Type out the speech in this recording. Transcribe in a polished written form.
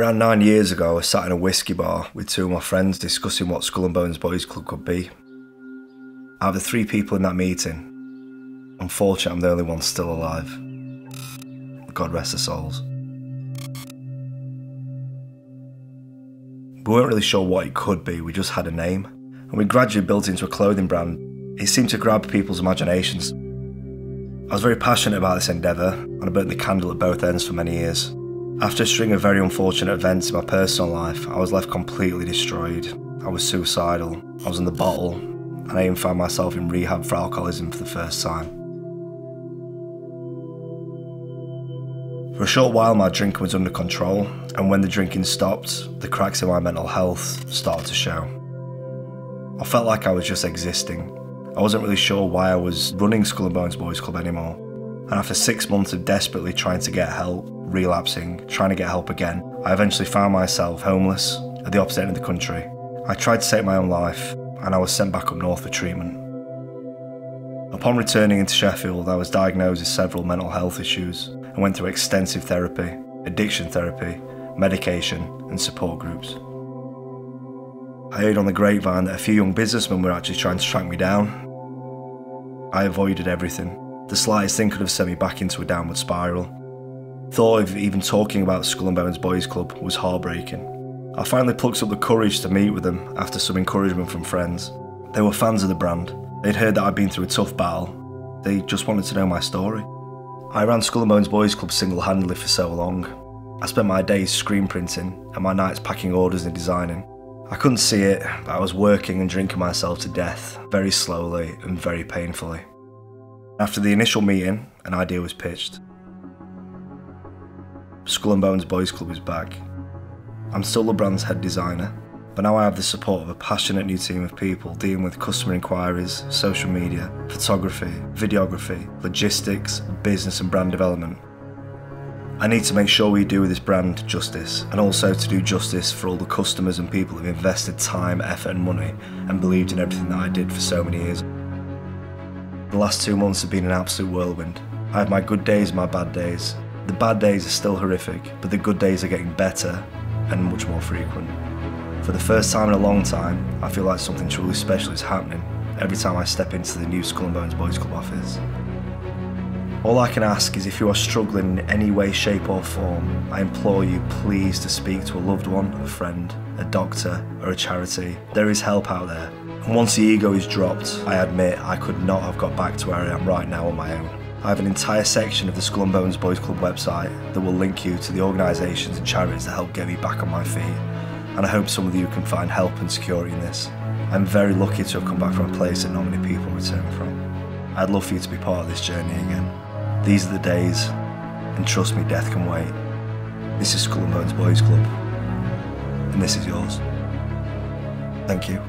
Around 9 years ago, I was sat in a whiskey bar with two of my friends discussing what Skull and Bones Boys Club could be. Out of the 3 people in that meeting, unfortunately I'm the only one still alive. God rest their souls. We weren't really sure what it could be, we just had a name. And we gradually built into a clothing brand. It seemed to grab people's imaginations. I was very passionate about this endeavour, and I burnt the candle at both ends for many years. After a string of very unfortunate events in my personal life, I was left completely destroyed. I was suicidal, I was in the bottle, and I even found myself in rehab for alcoholism for the first time. For a short while my drinking was under control, and when the drinking stopped, the cracks in my mental health started to show. I felt like I was just existing. I wasn't really sure why I was running Skull and Bones Boys Club anymore. And after 6 months of desperately trying to get help, relapsing, trying to get help again, I eventually found myself homeless at the opposite end of the country. I tried to take my own life, and I was sent back up north for treatment. Upon returning into Sheffield, I was diagnosed with several mental health issues and went through extensive therapy, addiction therapy, medication and support groups. I heard on the grapevine that a few young businessmen were actually trying to track me down. I avoided everything. The slightest thing could have sent me back into a downward spiral. Thought of even talking about Skull and Bones Boys Club was heartbreaking. I finally plucked up the courage to meet with them after some encouragement from friends. They were fans of the brand. They'd heard that I'd been through a tough battle. They just wanted to know my story. I ran Skull and Bones Boys Club single-handedly for so long. I spent my days screen printing and my nights packing orders and designing. I couldn't see it, but I was working and drinking myself to death, very slowly and very painfully. After the initial meeting, an idea was pitched. Skull and Bones Boys Club is back. I'm still the brand's head designer, but now I have the support of a passionate new team of people dealing with customer inquiries, social media, photography, videography, logistics, business and brand development. I need to make sure we do this brand justice, and also to do justice for all the customers and people who have invested time, effort and money and believed in everything that I did for so many years. The last 2 months have been an absolute whirlwind. I had my good days and my bad days. The bad days are still horrific, but the good days are getting better and much more frequent. For the first time in a long time, I feel like something truly special is happening every time I step into the new Skull and Bones Boys Club office. All I can ask is if you are struggling in any way, shape or form, I implore you please to speak to a loved one, a friend, a doctor or a charity. There is help out there. And once the ego is dropped, I admit I could not have got back to where I am right now on my own. I have an entire section of the Skull and Bones Boys Club website that will link you to the organisations and charities that help get me back on my feet, and I hope some of you can find help and security in this. I'm very lucky to have come back from a place that not many people return from. I'd love for you to be part of this journey again. These are the days, and trust me, death can wait. This is Skull and Bones Boys Club, and this is yours. Thank you.